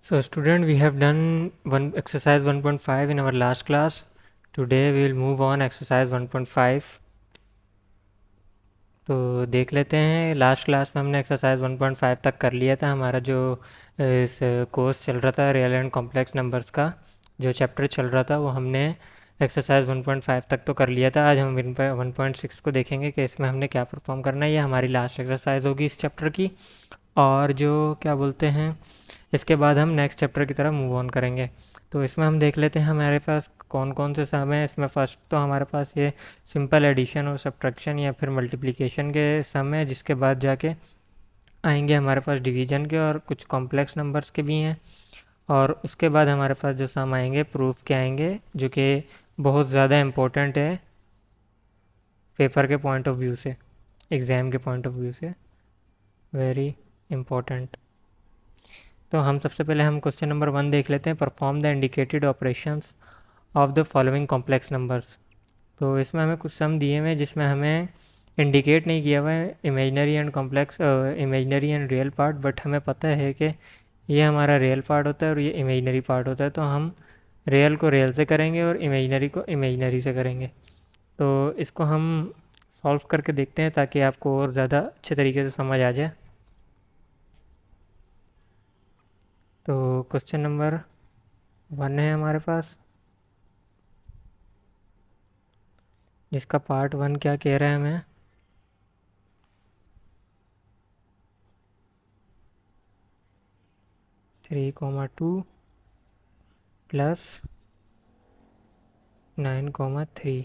So student, we have done one exercise 1.5 in our last class. Today we will move on exercise 1.5. तो देख लेते हैं, last class में हमने exercise 1.5 तक कर लिया था। हमारा जो इस कोर्स चल रहा था रियल एंड कॉम्प्लेक्स नंबर्स का जो चैप्टर चल रहा था वो हमने एक्सरसाइज 1.5 तक तो कर लिया था। आज हम 1.6 को देखेंगे कि इसमें हमने क्या परफॉर्म करना है। ये हमारी लास्ट एक्सरसाइज होगी इस चैप्टर की। और जो क्या बोलते हैं, इसके बाद हम नेक्स्ट चैप्टर की तरफ मूव ऑन करेंगे। तो इसमें हम देख लेते हैं हमारे पास कौन कौन से सम हैं। इसमें फर्स्ट तो हमारे पास ये सिंपल एडिशन और सब्ट्रैक्शन या फिर मल्टीप्लिकेशन के सम है, जिसके बाद जाके आएंगे हमारे पास डिवीजन के और कुछ कॉम्प्लेक्स नंबर्स के भी हैं। और उसके बाद हमारे पास जो सम आएंगे प्रूफ के आएंगे, जो कि बहुत ज़्यादा इम्पोर्टेंट है पेपर के पॉइंट ऑफ व्यू से, एग्ज़ाम के पॉइंट ऑफ व्यू से वेरी इम्पोर्टेंट। तो हम सबसे पहले हम क्वेश्चन नंबर 1 देख लेते हैं। Perform the indicated operations of the following complex numbers. तो इसमें हमें कुछ सम दिए हुए हैं जिसमें हमें इंडिकेट नहीं किया हुआ है imaginary and complex, imaginary and real part, but हमें पता है कि ये हमारा रियल पार्ट होता है और ये इमेजनरी पार्ट होता है। तो हम रियल को रियल से करेंगे और इमेजनरी को इमेजनरी से करेंगे। तो इसको हम सॉल्व करके देखते हैं ताकि आपको और ज़्यादा अच्छे तरीके से समझ आ जाए। तो क्वेश्चन नंबर 1 है हमारे पास, जिसका पार्ट 1 क्या कह रहा है हमें। 3,2 प्लस 9,3।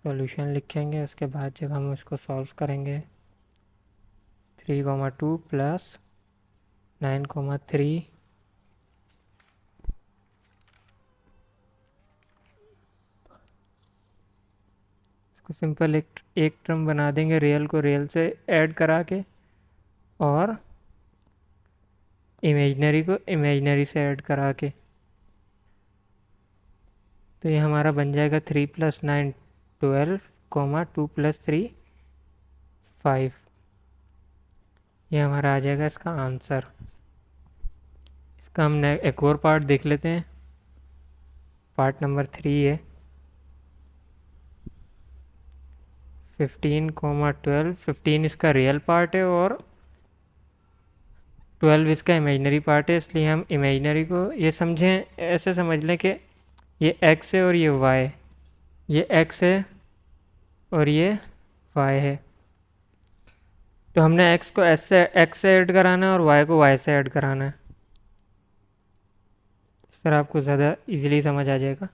सॉल्यूशन लिखेंगे, उसके बाद जब हम इसको सॉल्व करेंगे 3,2 प्लस 9,3 इसको सिंपल एक टर्म बना देंगे, रियल को रियल से ऐड करा के और इमेजनरी को इमेजनरी से ऐड करा के। तो ये हमारा बन जाएगा 3 + 9 12, 2 + 3 5। ये हमारा आ जाएगा इसका आंसर। इसका हम एक और पार्ट देख लेते हैं, पार्ट नंबर 3 है। 15,12, 15 इसका रियल पार्ट है और 12 इसका इमेजनरी पार्ट है, इसलिए हम इमेजनरी को ये समझें, ऐसे समझ लें कि ये x है और ये y, ये x है और ये y है। तो हमने x को x से ऐड कराना है और y को y से ऐड कराना है। इस तरह आपको ज़्यादा इजीली समझ आ जाएगा।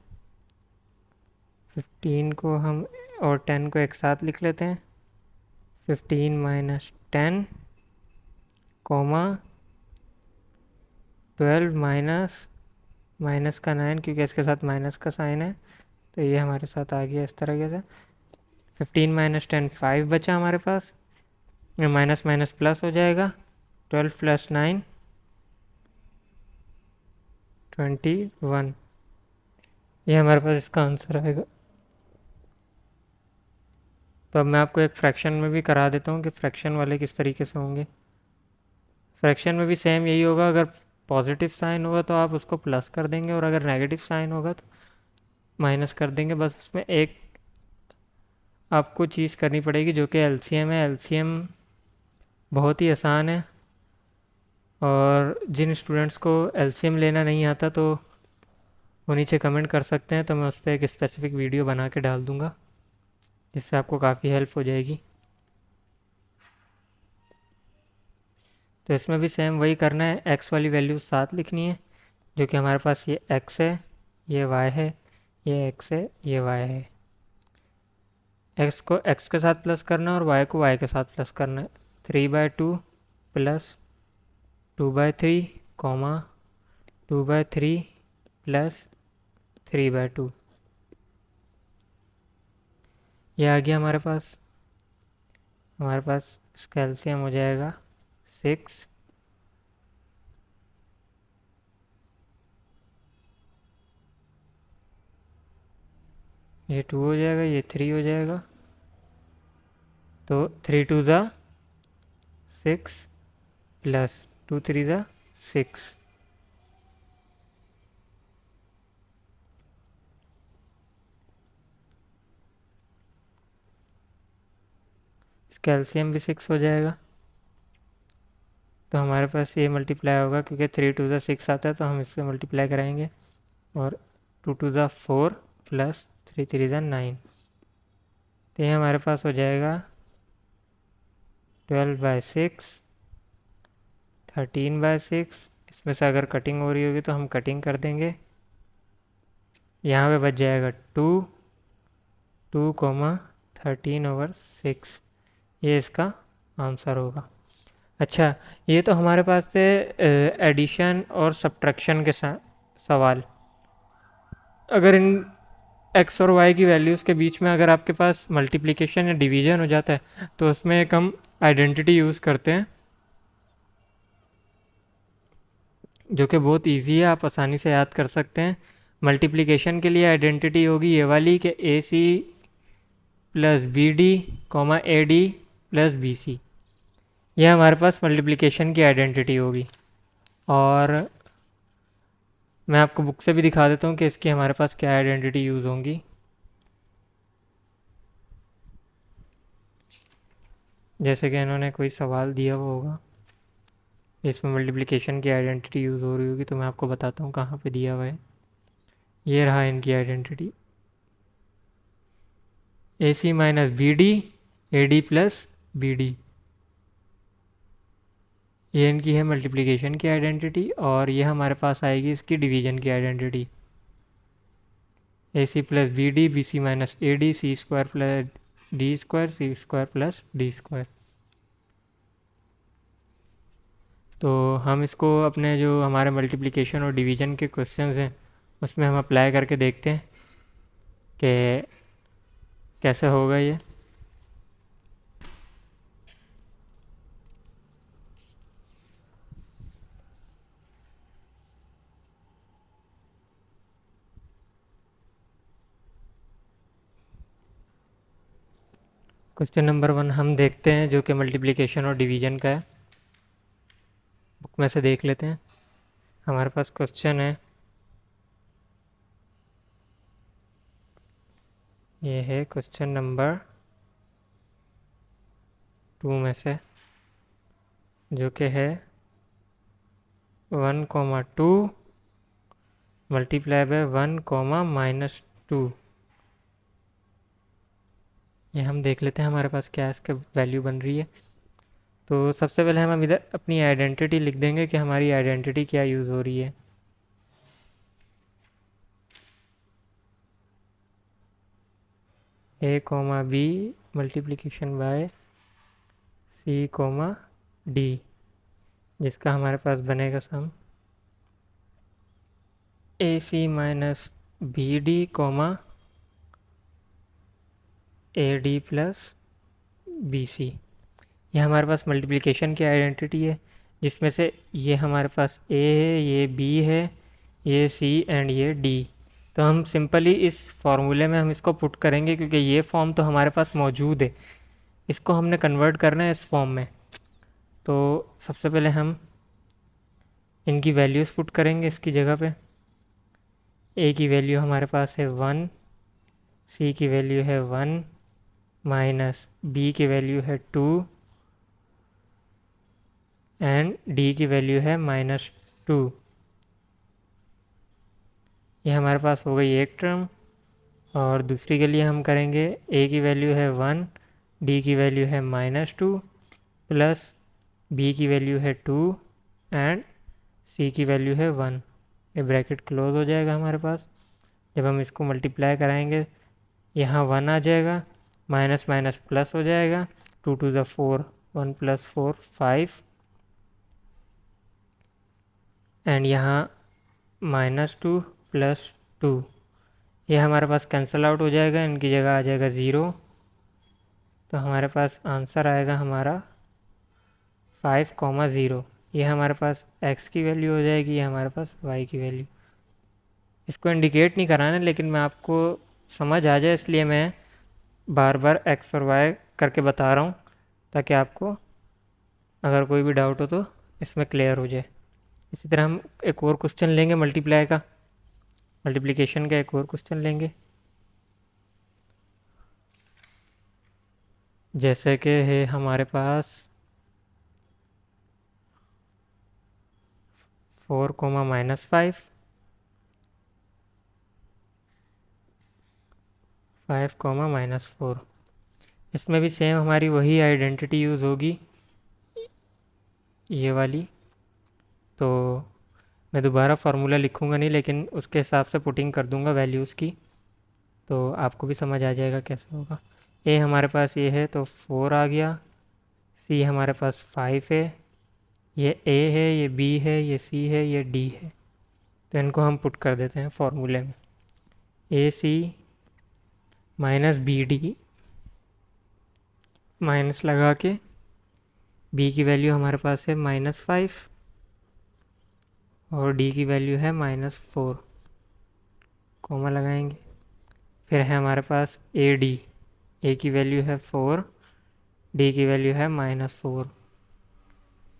15 को हम और 10 को एक साथ लिख लेते हैं। 15 - 10, 12 माइनस का 9, क्योंकि इसके साथ माइनस का साइन है, तो ये हमारे साथ आ गया इस तरीके से। 15 - 10 5 बचा हमारे पास, माइनस माइनस प्लस हो जाएगा। 12 + 9 21, ये हमारे पास इसका आंसर आएगा। तो अब मैं आपको एक फ्रैक्शन में भी करा देता हूँ कि फ्रैक्शन वाले किस तरीके से होंगे। फ्रैक्शन में भी सेम यही होगा, अगर पॉजिटिव साइन होगा तो आप उसको प्लस कर देंगे और अगर नेगेटिव साइन होगा तो माइनस कर देंगे। बस उसमें एक आपको चीज़ करनी पड़ेगी जो कि एलसीएम है। एलसीएम बहुत ही आसान है और जिन स्टूडेंट्स को एलसीएम लेना नहीं आता तो वो नीचे कमेंट कर सकते हैं, तो मैं उस पर एक स्पेसिफिक वीडियो बना के डाल दूँगा जिससे आपको काफ़ी हेल्प हो जाएगी। तो इसमें भी सेम वही करना है, एक्स वाली वैल्यू 7 लिखनी है, जो कि हमारे पास ये एक्स है, ये वाई है, ये एक्स है, ये वाई है। एक्स को एक्स के साथ प्लस करना है और वाई को वाई के साथ प्लस करना है। 3/2 प्लस 2/3, 2/3 प्लस 3/2, ये आ गया हमारे पास। हमारे पास इसका एलसीएम हो जाएगा 6, ये 2 हो जाएगा, ये 3 हो जाएगा। तो 3 × 2 = 6 प्लस 2 3 ज़ा 6। इसका एलसीएम भी 6 हो जाएगा, तो हमारे पास ये मल्टीप्लाई होगा क्योंकि 3 2 ज़ा 6 आता है, तो हम इससे मल्टीप्लाई कराएंगे। और 2 2 ज़ा 4 प्लस 3 3 ज़ा 9, तो ये हमारे पास हो जाएगा 12/6, 13/6। इसमें से अगर कटिंग हो रही होगी तो हम कटिंग कर देंगे। यहाँ पे बच जाएगा 2 2 13/6। ये इसका आंसर होगा। अच्छा, ये तो हमारे पास से एडिशन और सब्ट्रैक्शन के सवाल। अगर इन एक्स और वाई की वैल्यूज़ के बीच में अगर आपके पास मल्टीप्लिकेशन या डिवीजन हो जाता है तो उसमें एक हम आइडेंटिटी यूज़ करते हैं जो कि बहुत इजी है, आप आसानी से याद कर सकते हैं। मल्टीप्लिकेशन के लिए आइडेंटिटी होगी ये वाली कि A C plus B D comma A D plus B C, यह हमारे पास मल्टीप्लिकेशन की आइडेंटिटी होगी। और मैं आपको बुक से भी दिखा देता हूँ कि इसकी हमारे पास क्या आइडेंटिटी यूज़ होंगी। जैसे कि इन्होंने कोई सवाल दिया हुआ होगा, इसमें मल्टीप्लिकेशन की आइडेंटिटी यूज़ हो रही होगी, तो मैं आपको बताता हूँ कहाँ पे दिया हुआ है। ये रहा इनकी identity, A C minus B D A D plus B D, ये इनकी है मल्टीप्लिकेशन की आइडेंटिटी। और ये हमारे पास आएगी इसकी डिवीजन की identity, A C plus B C minus A D C square plus D square C square plus D square. तो हम इसको अपने जो हमारे मल्टीप्लिकेशन और डिवीजन के क्वेश्चंस हैं उसमें हम अप्लाई करके देखते हैं कि कैसे होगा ये। क्वेश्चन नंबर 1 हम देखते हैं जो कि मल्टीप्लिकेशन और डिवीजन का है। बुक में से देख लेते हैं। हमारे पास क्वेश्चन है, ये है क्वेश्चन नंबर 2 में से, जो कि है 1,2 मल्टीप्लाई बाय 1,-2। ये हम देख लेते हैं हमारे पास क्या इसका वैल्यू बन रही है। तो सबसे पहले हम इधर अपनी आइडेंटिटी लिख देंगे कि हमारी आइडेंटिटी क्या यूज़ हो रही है। A comma B multiplication by C comma D, जिसका हमारे पास बनेगा sum A C minus B D comma A D plus B C. ये हमारे पास मल्टीप्लिकेशन की आइडेंटिटी है, जिसमें से ये हमारे पास ए है, ये बी है, ये सी एंड ये डी। तो हम सिंपली इस फॉर्मूले में हम इसको पुट करेंगे क्योंकि ये फॉर्म तो हमारे पास मौजूद है, इसको हमने कन्वर्ट करना है इस फॉर्म में। तो सबसे पहले हम इनकी वैल्यूज़ पुट करेंगे इसकी जगह पे। ए की वैल्यू हमारे पास है 1, सी की वैल्यू है 1 माइनस बी की वैल्यू है 2 एंड डी की वैल्यू है -2। ये हमारे पास हो गई एक टर्म। और दूसरी के लिए हम करेंगे, ए की वैल्यू है 1, डी की वैल्यू है -2 प्लस बी की वैल्यू है 2 एंड सी की वैल्यू है 1। ये ब्रैकेट क्लोज हो जाएगा हमारे पास। जब हम इसको मल्टीप्लाई कराएंगे यहाँ 1 आ जाएगा, माइनस माइनस प्लस हो जाएगा, 2 2 ज़ा 4, 1 + 4 5 एंड यहाँ -2 + 2, ये हमारे पास कैंसिल आउट हो जाएगा, इनकी जगह आ जाएगा 0। तो हमारे पास आंसर आएगा हमारा 5,0। ये हमारे पास x की वैल्यू हो जाएगी, ये हमारे पास y की वैल्यू। इसको इंडिकेट नहीं कराना, लेकिन मैं आपको समझ आ जाए इसलिए मैं बार बार x और y करके बता रहा हूँ, ताकि आपको अगर कोई भी डाउट हो तो इसमें क्लियर हो जाए। इसी तरह हम एक और क्वेश्चन लेंगे मल्टीप्लाई का, मल्टीप्लिकेशन का एक और क्वेश्चन लेंगे, जैसे कि है हमारे पास 4 कोमा -5, 5 कोमा -4। इसमें भी सेम हमारी वही आइडेंटिटी यूज़ होगी, ये वाली। तो मैं दोबारा फार्मूला लिखूँगा नहीं, लेकिन उसके हिसाब से पुटिंग कर दूँगा वैल्यूज़ की, तो आपको भी समझ आ जाएगा कैसे होगा। ए हमारे पास ये है तो 4 आ गया, सी हमारे पास 5 है, ये ए है, ये बी है, ये सी है, ये डी है। तो इनको हम पुट कर देते हैं फॉर्मूले में, ए C minus B D, minus लगा के बी की वैल्यू हमारे पास है -5 और डी की वैल्यू है -4, कॉमा लगाएंगे। फिर है हमारे पास ए डी, ए की वैल्यू है 4, डी की वैल्यू है -4।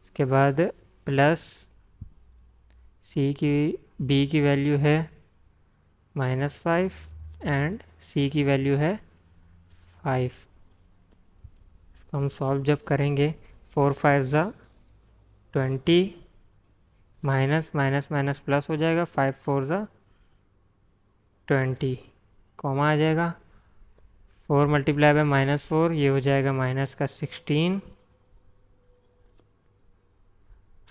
इसके बाद प्लस सी की, बी की वैल्यू है -5 एंड सी की वैल्यू है 5। इसको हम सॉल्व जब करेंगे, 4 5 ज़ा 20, माइनस माइनस माइनस प्लस हो जाएगा, 5 4 ज़ा 20, कॉमा आ जाएगा। 4 मल्टीप्लाई बाय -4, ये हो जाएगा माइनस का 16,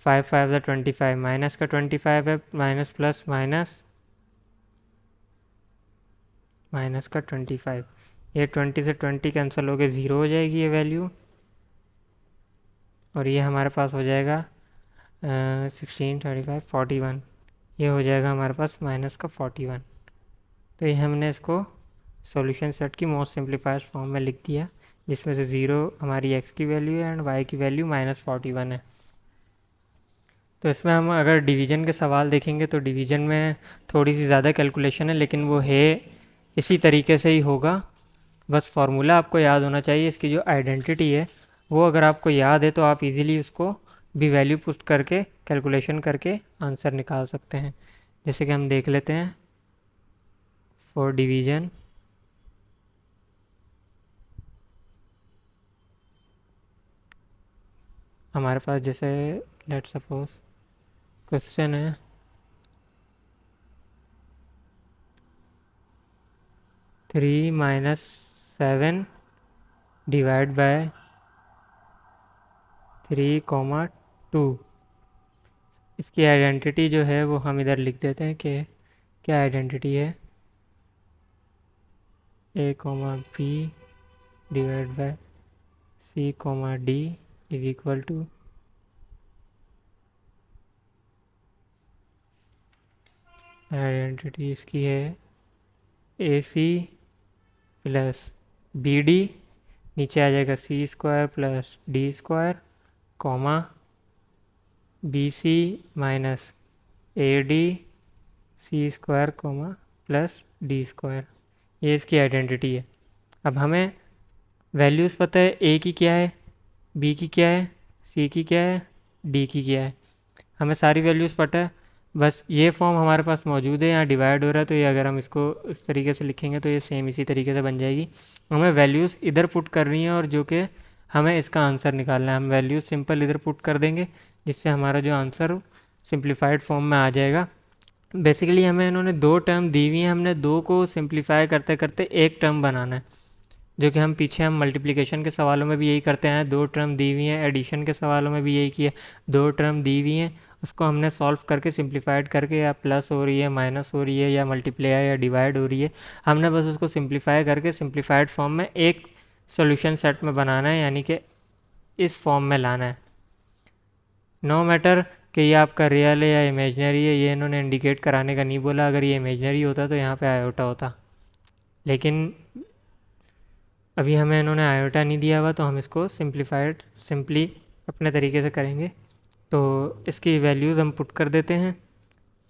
5 5 ज़ा 25, माइनस का 25 है, माइनस प्लस माइनस माइनस का 25, ये 20 से 20 कैंसिल हो के 0 हो जाएगी ये वैल्यू, और ये हमारे पास हो जाएगा 16 35 41, ये हो जाएगा हमारे पास माइनस का 41। तो ये हमने इसको सॉल्यूशन सेट की मोस्ट सिंप्लीफाइड फॉर्म में लिख दिया, जिसमें से 0 हमारी x की वैल्यू है एंड y की वैल्यू -41 है। तो इसमें हम अगर डिवीज़न के सवाल देखेंगे तो डिवीज़न में थोड़ी सी ज़्यादा कैलकुलेशन है, लेकिन वो है इसी तरीके से ही होगा। बस फार्मूला आपको याद होना चाहिए, इसकी जो आइडेंटिटी है वो अगर आपको याद है तो आप इजीली उसको भी वैल्यू पुट करके कैलकुलेशन करके आंसर निकाल सकते हैं। जैसे कि हम देख लेते हैं फॉर डिवीज़न, हमारे पास जैसे लेट सपोज क्वेश्चन है 3 - 7 डिवाइड बाय 3, 2। इसकी आइडेंटिटी जो है वो हम इधर लिख देते हैं कि क्या आइडेंटिटी है, a, b divide by c, d is equal to identity इसकी है AC प्लस BD, नीचे आ जाएगा C² plus D², comma BC minus AD C², comma plus D²। ये इसकी आइडेंटिटी है। अब हमें वैल्यूज़ पता है, A की क्या है, B की क्या है, C की क्या है, D की क्या है, हमें सारी वैल्यूज़ पता है। बस ये फॉर्म हमारे पास मौजूद है, यहाँ डिवाइड हो रहा है, तो ये अगर हम इसको इस तरीके से लिखेंगे तो ये सेम इसी तरीके से बन जाएगी। हमें वैल्यूज़ इधर पुट करनी है और जो कि हमें इसका आंसर निकालना है। हम वैल्यूज़ सिंपल इधर पुट कर देंगे, जिससे हमारा जो आंसर सिंप्लीफाइड फॉर्म में आ जाएगा। बेसिकली हमें इन्होंने 2 टर्म दी हुई हैं, हमने 2 को सिंप्लीफाई करते करते एक टर्म बनाना है, जो कि हम पीछे हम मल्टीप्लिकेशन के सवालों में भी यही करते हैं। 2 टर्म दी हुई हैं, एडिशन के सवालों में भी यही किया, 2 टर्म दी हुई हैं, उसको हमने सॉल्व करके सिंप्लीफाइड करके, या प्लस हो रही है, माइनस हो रही है, या मल्टीप्लाई या डिवाइड हो रही है, हमने बस उसको सिंप्लीफाई करके सिंप्लीफाइड फॉर्म में एक सॉल्यूशन सेट में बनाना है, यानी कि इस फॉर्म में लाना है। नो मैटर कि ये आपका रियल है या इमेजनरी है, ये इन्होंने इंडिकेट कराने का नहीं बोला। अगर ये इमेजनरी होता तो यहाँ पे आयोटा होता, लेकिन अभी हमें इन्होंने आयोटा नहीं दिया हुआ, तो हम इसको सिंपली अपने तरीके से करेंगे। तो इसकी वैल्यूज़ हम पुट कर देते हैं।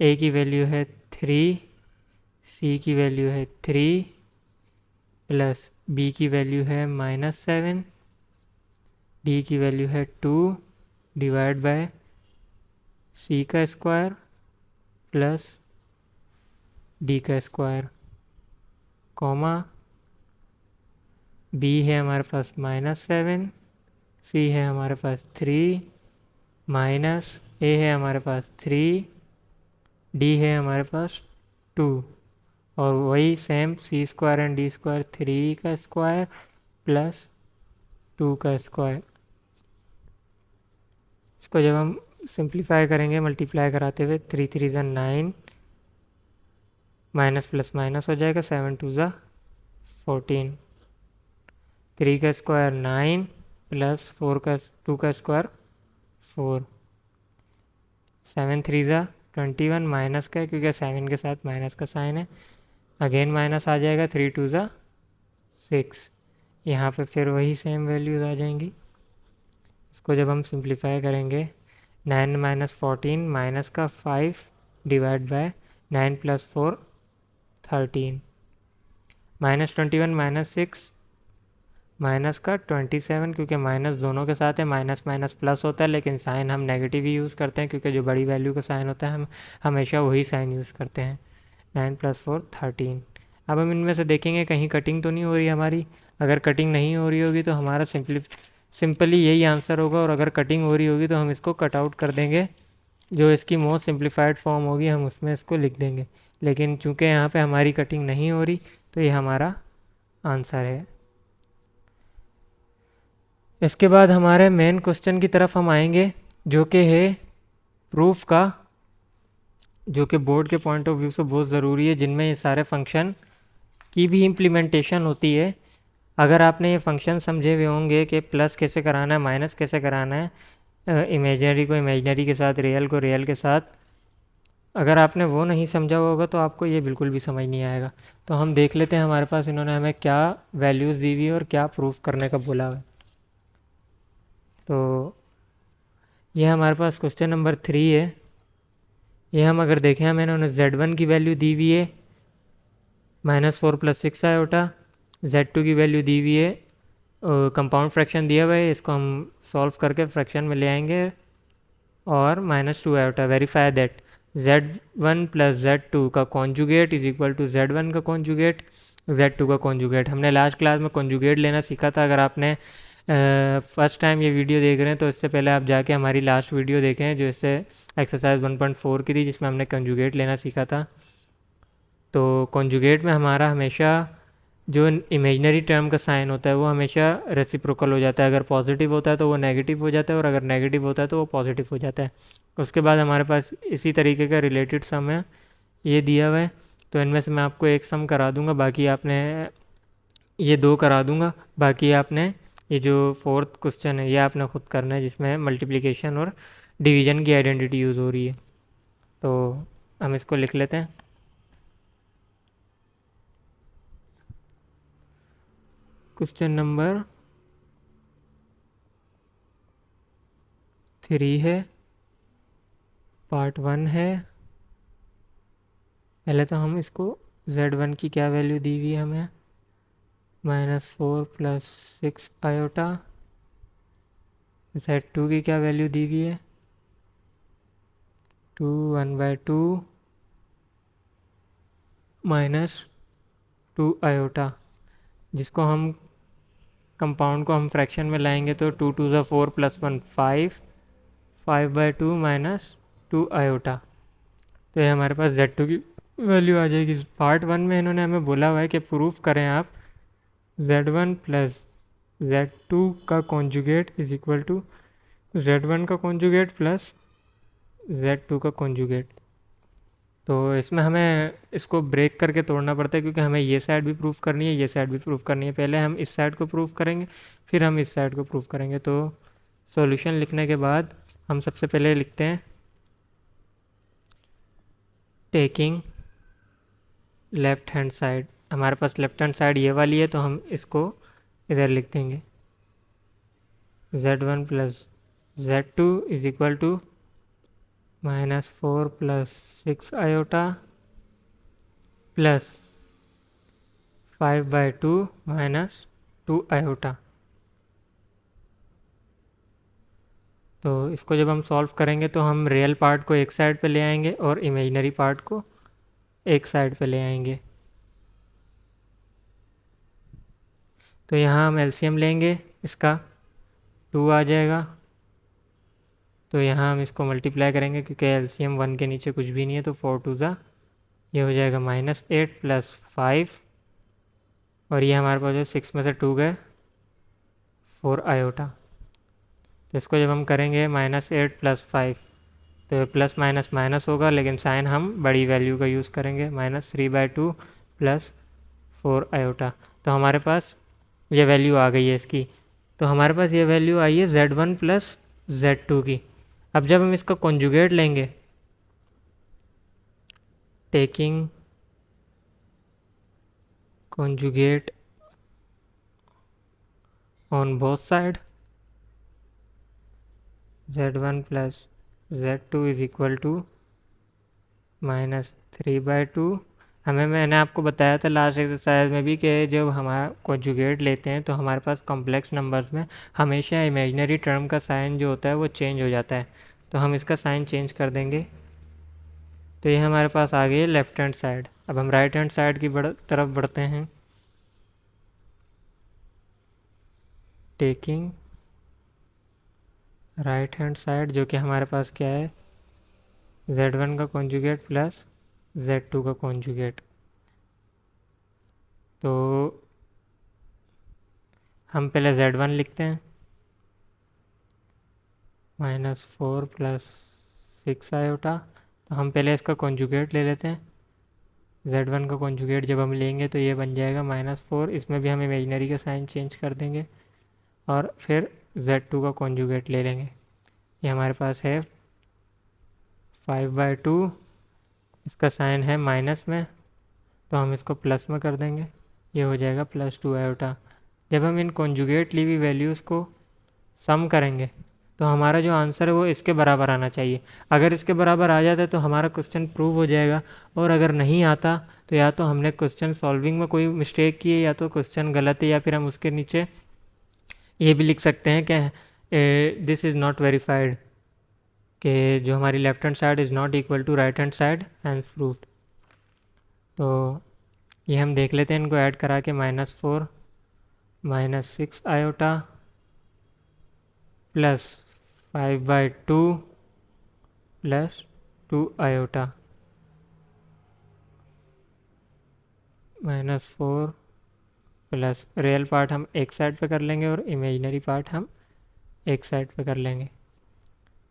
ए की वैल्यू है 3, सी की वैल्यू है 3, प्लस बी की वैल्यू है -7, डी की वैल्यू है 2 डिवाइड बाय सी का स्क्वायर प्लस डी का स्क्वायर, कॉमा बी है हमारे पास -7, सी है हमारे पास 3, माइनस ए है हमारे पास 3, डी है हमारे पास 2, और वही same C square and D square 3 का स्क्वायर प्लस 2 का स्क्वायर। इसको जब हम सिंप्लीफाई करेंगे मल्टीप्लाई कराते हुए, 3 3 ज़ा 9, माइनस प्लस माइनस हो जाएगा, 7 2 ज़ा 14, 3 का स्क्वायर 9 प्लस 2 का स्क्वायर 4, 7 3 ज़ा 21, माइनस का है क्योंकि 7 के साथ माइनस का साइन है, अगेन माइनस आ जाएगा, 3 2 ज़ा 6, यहाँ पे फिर वही सेम वैल्यूज़ आ जाएंगी। इसको जब हम सिंप्लीफाई करेंगे, 9 माइनस 14 माइनस का 5 डिवाइड बाय 9 प्लस 4 13, -21 -6 माइनस का 27, क्योंकि माइनस दोनों के साथ है, माइनस माइनस प्लस होता है, लेकिन साइन हम नेगेटिव ही यूज़ करते हैं क्योंकि जो बड़ी वैल्यू का साइन होता है हम हमेशा वही साइन यूज़ करते हैं। 9 + 4 13। अब हम इनमें से देखेंगे कहीं कटिंग तो नहीं हो रही हमारी। अगर कटिंग नहीं हो रही होगी तो हमारा सिंपली यही आंसर होगा, और अगर कटिंग हो रही होगी तो हम इसको कट आउट कर देंगे, जो इसकी मोस्ट सिंप्लीफाइड फॉर्म होगी हम उसमें इसको लिख देंगे। लेकिन चूंकि यहाँ पे हमारी कटिंग नहीं हो रही तो ये हमारा आंसर है। इसके बाद हमारे मेन क्वेश्चन की तरफ हम आएंगे, जो कि है प्रूफ का, जो कि बोर्ड के पॉइंट ऑफ व्यू से बहुत ज़रूरी है, जिनमें ये सारे फंक्शन की भी इम्प्लीमेंटेशन होती है। अगर आपने ये फंक्शन समझे हुए होंगे कि प्लस कैसे कराना है, माइनस कैसे कराना है, इमेजनरी को इमेजनरी के साथ, रियल को रियल के साथ, अगर आपने वो नहीं समझा होगा तो आपको ये बिल्कुल भी समझ नहीं आएगा। तो हम देख लेते हैं हमारे पास इन्होंने हमें क्या वैल्यूज़ दी हुई है और क्या प्रूफ करने का बोला हुआ है। तो ये हमारे पास क्वेश्चन नंबर 3 है। ये हम अगर देखें, हमें इन्होंने Z1 की वैल्यू दी हुई है -4 + 6 आयोटा, Z2 की वैल्यू दी हुई है, कंपाउंड फ्रैक्शन दिया हुआ है, इसको हम सॉल्व करके फ्रैक्शन में ले आएंगे, और -2 iota. Verify that Z1 + Z2 का conjugate is equal to Z1 का कॉन्जुगेट, Z2 का कॉन्जुगेट। हमने लास्ट क्लास में कॉन्जुगेट लेना सीखा था। अगर आपने फर्स्ट टाइम ये वीडियो देख रहे हैं तो इससे पहले आप जाके हमारी लास्ट वीडियो देखें, जो इससे एक्सरसाइज 1.4 की थी, जिसमें हमने कॉन्जुगेट लेना सीखा था। तो कॉन्जुगेट में हमारा हमेशा जो इमेजनरी टर्म का साइन होता है वो हमेशा रेसिप्रोकल हो जाता है। अगर पॉजिटिव होता है तो वो नेगेटिव हो जाता है, और अगर नेगेटिव होता है तो वो पॉजिटिव हो जाता है। उसके बाद हमारे पास इसी तरीके का रिलेटेड सम है, ये दिया हुआ है। तो इनमें से मैं आपको एक सम करा दूंगा, बाकी आपने ये 2 करा दूंगा, बाकी आपने ये जो 4th क्वेश्चन है ये आपने खुद करना है, जिसमें मल्टीप्लिकेशन और डिवीजन की आइडेंटिटी यूज़ हो रही है। तो हम इसको लिख लेते हैं। क्वेश्चन नंबर 3 है, पार्ट 1 है। पहले तो हम इसको Z1 की क्या वैल्यू दी हुई है हमें, -4 + 6 आयोटा। Z2 की क्या वैल्यू दी हुई है, 2 1/2 -2 आयोटा, जिसको हम कंपाउंड को हम फ्रैक्शन में लाएंगे तो 2 2 ज़ा 4 + 1 5, 5/2 -2 आयोटा। तो ये हमारे पास Z2 की वैल्यू आ जाएगी। पार्ट 1 में इन्होंने हमें बोला हुआ है कि प्रूफ करें आप Z1 + Z2 का conjugate is equal to Z1 का कॉन्जुगेट प्लस Z2 का कॉन्जुगेट। तो इसमें हमें इसको ब्रेक करके तोड़ना पड़ता है, क्योंकि हमें ये साइड भी प्रूफ करनी है, ये साइड भी प्रूफ करनी है। पहले हम इस साइड को प्रूफ करेंगे, फिर हम इस साइड को प्रूफ करेंगे। तो सॉल्यूशन लिखने के बाद हम सबसे पहले लिखते हैं टेकिंग लेफ़्ट हैंड साइड। हमारे पास लेफ़्ट हैंड साइड ये वाली है, तो हम इसको इधर लिख देंगे, Z1 + Z2 is equal to -4 + 6 iota plus 5/2 -2 iota. तो इसको जब हम सॉल्व करेंगे तो हम रियल पार्ट को एक साइड पे ले आएंगे और इमेजिनरी पार्ट को एक साइड पे ले आएंगे। तो यहाँ हम एलसीएम लेंगे, इसका 2 आ जाएगा। तो यहाँ हम इसको मल्टीप्लाई करेंगे क्योंकि एलसीएम 1 के नीचे कुछ भी नहीं है, तो 4 2 ज़ा ये हो जाएगा -8 + 5, और ये हमारे पास जो 6 में से 2 गए 4 आयोटा। तो इसको जब हम करेंगे -8 + 5, तो प्लस माइनस माइनस होगा, लेकिन साइन हम बड़ी वैल्यू का यूज़ करेंगे, -3/2 + 4 आयोटा। तो हमारे पास ये वैल्यू आ गई है इसकी। तो हमारे पास ये वैल्यू आई है Z1 + Z2 की। अब जब हम इसका कॉन्जुगेट लेंगे, taking conjugate on both side, Z1 + Z2 = -3/2। मैंने आपको बताया था लास्ट एक्सरसाइज में भी कि जब हमारा कॉन्जुगेट लेते हैं तो हमारे पास कॉम्प्लेक्स नंबर्स में हमेशा इमेजिनरी टर्म का साइन जो होता है वो चेंज हो जाता है। तो हम इसका साइन चेंज कर देंगे। तो ये हमारे पास आ गई लेफ्ट हैंड साइड। अब हम राइट हैंड साइड की तरफ बढ़ते हैं। टेकिंग राइट हैंड साइड, जो कि हमारे पास क्या है, Z1 का कॉन्जुगेट + Z2 का कॉन्जुगेट। तो हम पहले Z1 लिखते हैं, -4 + 6 आयोटा। तो हम पहले इसका कॉन्जुगेट ले लेते हैं। Z1 का कॉन्जुगेट जब हम लेंगे तो ये बन जाएगा -4, इसमें भी हम इमेजिनरी का साइन चेंज कर देंगे, और फिर Z2 का कॉन्जुगेट ले लेंगे। ये हमारे पास है 5/2, इसका साइन है माइनस में, तो हम इसको प्लस में कर देंगे, ये हो जाएगा +2 आयोटा। जब हम इन कॉन्जुगेट ली हुई वैल्यूज़ को सम करेंगे तो हमारा जो आंसर है वो इसके बराबर आना चाहिए। अगर इसके बराबर आ जाता है तो हमारा क्वेश्चन प्रूव हो जाएगा, और अगर नहीं आता तो या तो हमने क्वेश्चन सॉल्विंग में कोई मिस्टेक की है, या तो क्वेश्चन गलत है, या फिर हम उसके नीचे ये भी लिख सकते हैं कि दिस इज़ नॉट वेरीफाइड, कि जो हमारी left hand side is not equal to right hand side, hence proved. तो ये हम देख लेते हैं इनको ऐड करा के, -4 -6 iota + 5/2 + 2 iota, -4 plus real part हम एक साइड पे कर लेंगे और इमेजिनरी पार्ट हम एक साइड पे कर लेंगे।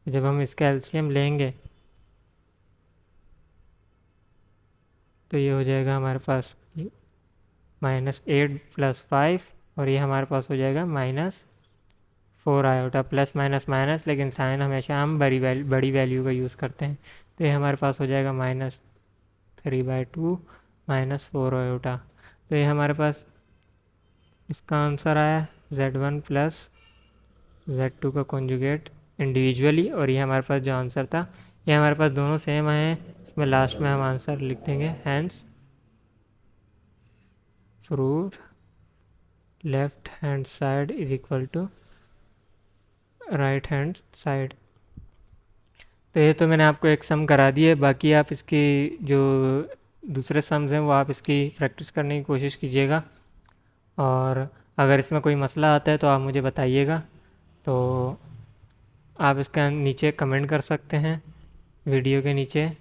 जब हम इसका एलसीएम लेंगे तो ये हो जाएगा हमारे पास -8 + 5, और ये हमारे पास हो जाएगा -4 आयोटा, प्लस माइनस माइनस, लेकिन साइन हमेशा हम बड़ी वैल्यू का यूज़ करते हैं। तो ये हमारे पास हो जाएगा -3/2 -4 आयोटा। तो ये हमारे पास इसका आंसर आया Z1 + Z2 का कॉन्जुगेट इंडिविजुअली, और ये हमारे पास जो आंसर था ये हमारे पास दोनों सेम आए हैं। इसमें लास्ट में हम आंसर लिख देंगे, hence proved left hand side = right hand side. तो ये तो मैंने आपको एक सम करा दी है, बाकी आप इसकी जो दूसरे सम्स हैं वो आप इसकी प्रैक्टिस करने की कोशिश कीजिएगा, और अगर इसमें कोई मसला आता है तो आप मुझे बताइएगा। तो आप इसके नीचे कमेंट कर सकते हैं वीडियो के नीचे,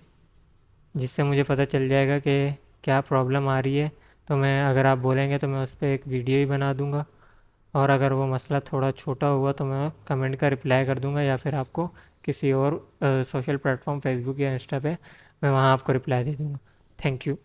जिससे मुझे पता चल जाएगा कि क्या प्रॉब्लम आ रही है। तो मैं, अगर आप बोलेंगे तो मैं उस पर एक वीडियो ही बना दूंगा, और अगर वो मसला थोड़ा छोटा हुआ तो मैं कमेंट का रिप्लाई कर दूंगा, या फिर आपको किसी और सोशल प्लेटफॉर्म फेसबुक या इंस्टा पे मैं वहाँ आपको रिप्लाई दे दूंगा। Thank you.